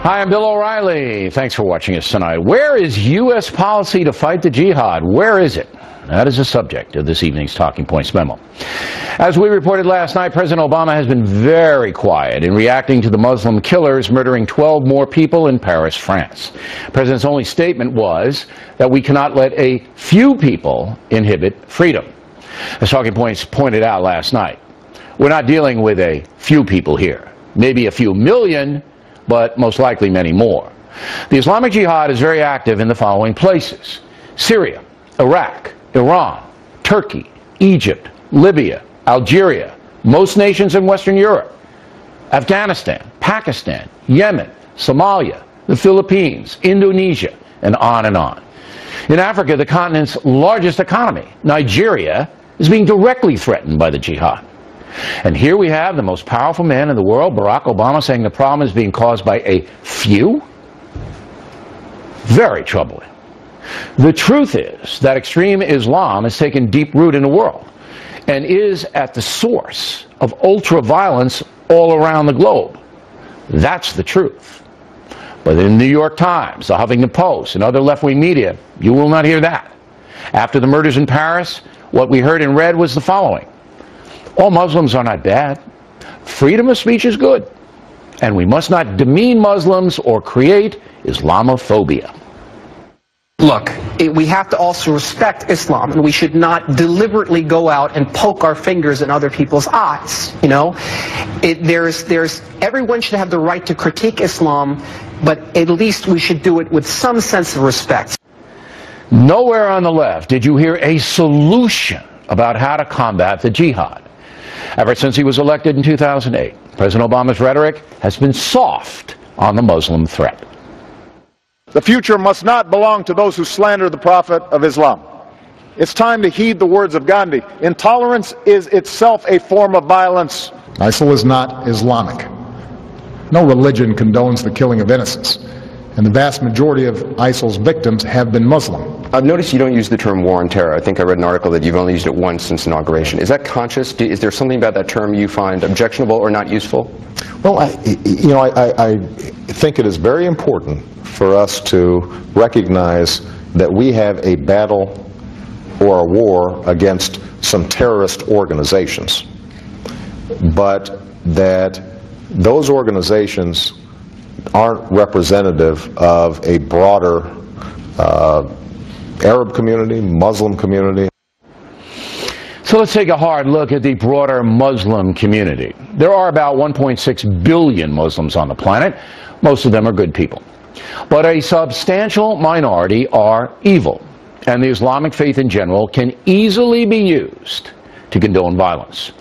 Hi, I'm Bill O'Reilly. Thanks for watching us tonight. Where is U.S. policy to fight the jihad? Where is it? That is the subject of this evening's Talking Points memo. As we reported last night, President Obama has been very quiet in reacting to the Muslim killers murdering 12 more people in Paris, France. The president's only statement was that we cannot let a few people inhibit freedom. As Talking Points pointed out last night, we're not dealing with a few people here. Maybe a few million, but most likely many more. The Islamic Jihad is very active in the following places: Syria, Iraq, Iran, Turkey, Egypt, Libya, Algeria, most nations in Western Europe, Afghanistan, Pakistan, Yemen, Somalia, the Philippines, Indonesia, and on and on. In Africa, the continent's largest economy, Nigeria, is being directly threatened by the jihad. And here we have the most powerful man in the world, Barack Obama, saying the problem is being caused by a few? Very troubling. The truth is that extreme Islam has taken deep root in the world and is at the source of ultra-violence all around the globe. That's the truth. But in the New York Times, the Huffington Post, and other left-wing media, you will not hear that. After the murders in Paris, what we heard and read was the following: all Muslims are not bad. Freedom of speech is good. And we must not demean Muslims or create Islamophobia. Look, we have to also respect Islam, and we should not deliberately go out and poke our fingers in other people's eyes. You know, everyone should have the right to critique Islam, but at least we should do it with some sense of respect. Nowhere on the left did you hear a solution about how to combat the jihad. Ever since he was elected in 2008, President Obama's rhetoric has been soft on the Muslim threat. The future must not belong to those who slander the Prophet of Islam. It's time to heed the words of Gandhi. Intolerance is itself a form of violence. ISIL is not Islamic. No religion condones the killing of innocents, and the vast majority of ISIL's victims have been Muslim. I've noticed you don't use the term war on terror. I think I read an article that you've only used it once since inauguration. Is that conscious? Is there something about that term you find objectionable or not useful? Well, I think it is very important for us to recognize that we have a battle or a war against some terrorist organizations, but that those organizations aren't representative of a broader Arab community, Muslim community. So let's take a hard look at the broader Muslim community. There are about 1.6 billion Muslims on the planet. Most of them are good people. But a substantial minority are evil, and the Islamic faith in general can easily be used to condone violence.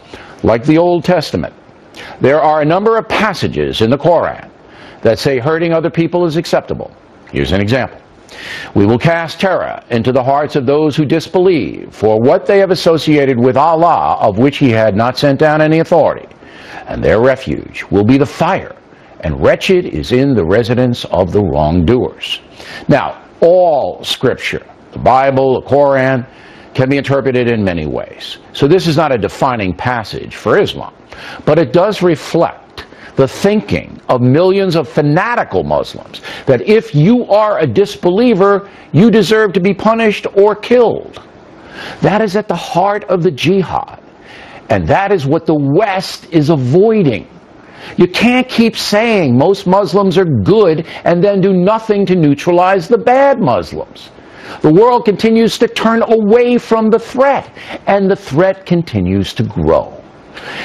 Like the Old Testament, there are a number of passages in the Quran that say hurting other people is acceptable. Here's an example. We will cast terror into the hearts of those who disbelieve for what they have associated with Allah, of which he had not sent down any authority, and their refuge will be the fire, and wretched is in the residence of the wrongdoers. Now, all Scripture, the Bible, the Quran, can be interpreted in many ways. So this is not a defining passage for Islam, but it does reflect the thinking of millions of fanatical Muslims that if you are a disbeliever, you deserve to be punished or killed. That is at the heart of the jihad, and that is what the West is avoiding. You can't keep saying most Muslims are good and then do nothing to neutralize the bad Muslims. The world continues to turn away from the threat, and the threat continues to grow.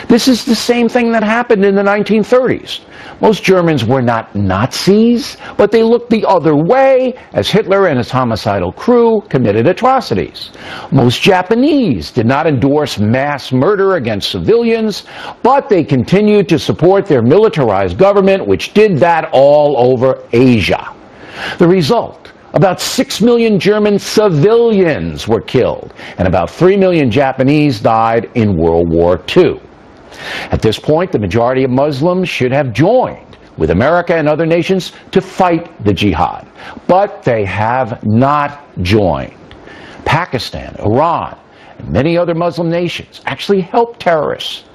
This is the same thing that happened in the 1930s. Most Germans were not Nazis, but they looked the other way as Hitler and his homicidal crew committed atrocities. Most Japanese did not endorse mass murder against civilians, but they continued to support their militarized government, which did that all over Asia. The result: about 6 million German civilians were killed, and about 3 million Japanese died in World War II. At this point, the majority of Muslims should have joined with America and other nations to fight the jihad, but they have not joined. Pakistan, Iran, and many other Muslim nations actually help terrorists.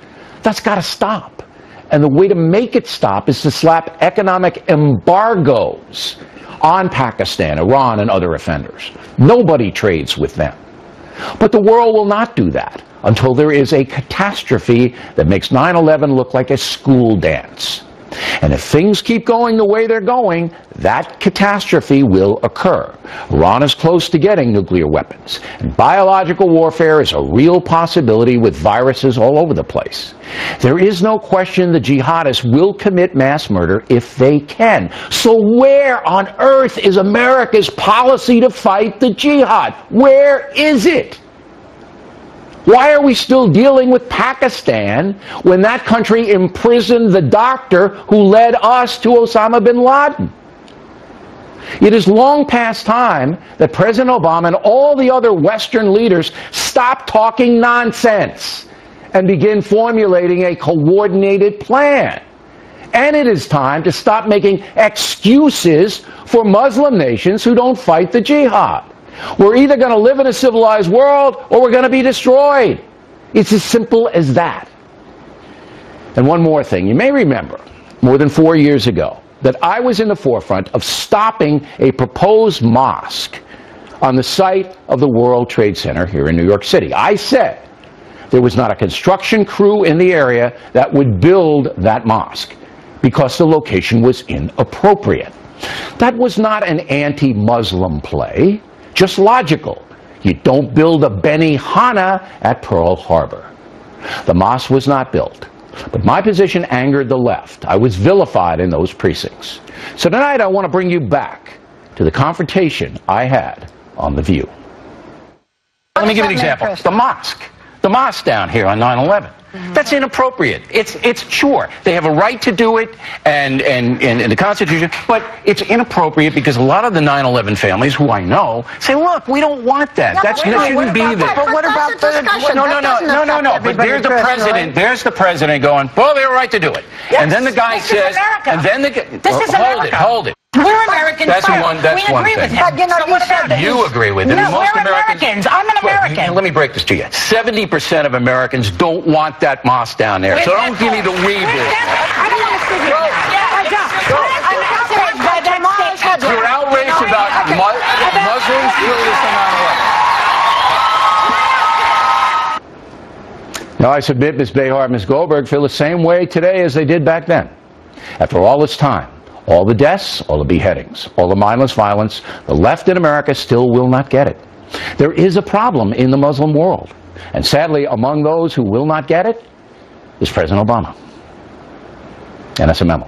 That's got to stop. And the way to make it stop is to slap economic embargoes on Pakistan, Iran, and other offenders. Nobody trades with them. But the world will not do that until there is a catastrophe that makes 9/11 look like a school dance. And if things keep going the way they're going, that catastrophe will occur. Iran is close to getting nuclear weapons, and biological warfare is a real possibility with viruses all over the place. There is no question the jihadists will commit mass murder if they can. So where on earth is America's policy to fight the jihad? Where is it? Why are we still dealing with Pakistan when that country imprisoned the doctor who led us to Osama bin Laden? It is long past time that President Obama and all the other Western leaders stop talking nonsense and begin formulating a coordinated plan. And it is time to stop making excuses for Muslim nations who don't fight the jihad. We're either going to live in a civilized world or we're going to be destroyed. It's as simple as that. And one more thing. You may remember, more than 4 years ago, that I was in the forefront of stopping a proposed mosque on the site of the World Trade Center here in New York City. I said there was not a construction crew in the area that would build that mosque because the location was inappropriate. That was not an anti-Muslim play. Just logical. You don't build a Benihana at Pearl Harbor. The mosque was not built. But my position angered the left. I was vilified in those precincts. So tonight I want to bring you back to the confrontation I had on The View. Let me give you an example. The mosque down here on 9/11. That's inappropriate. It's sure they have a right to do it, and the Constitution, but it's inappropropriate because a lot of the 9/11 families, who I know, say, "Look, we don't want that. That shouldn't be there." But what about the discussion? No. But there's the president. There's the president going, "Well, they have a right to do it." Yes, and then the guy says, and then the this is America. Hold it. We're Americans. That's one agree thing. with him. But you know, so what about it? You agree with it. No, Most we're Americans. I'm an American. Let me break this to you. 70% of Americans don't want that mosque down there. So don't give me the weed business. I don't want to sit here. I'm outraged by that mosque. You're outraged about Muslims doing this on 9/11. Now I submit Ms. Behar and Ms. Goldberg feel the same way today as they did back then. After all this time, all the deaths, all the beheadings, all the mindless violence, the left in America still will not get it. There is a problem in the Muslim world. And sadly, among those who will not get it is President Obama. And that's a memo.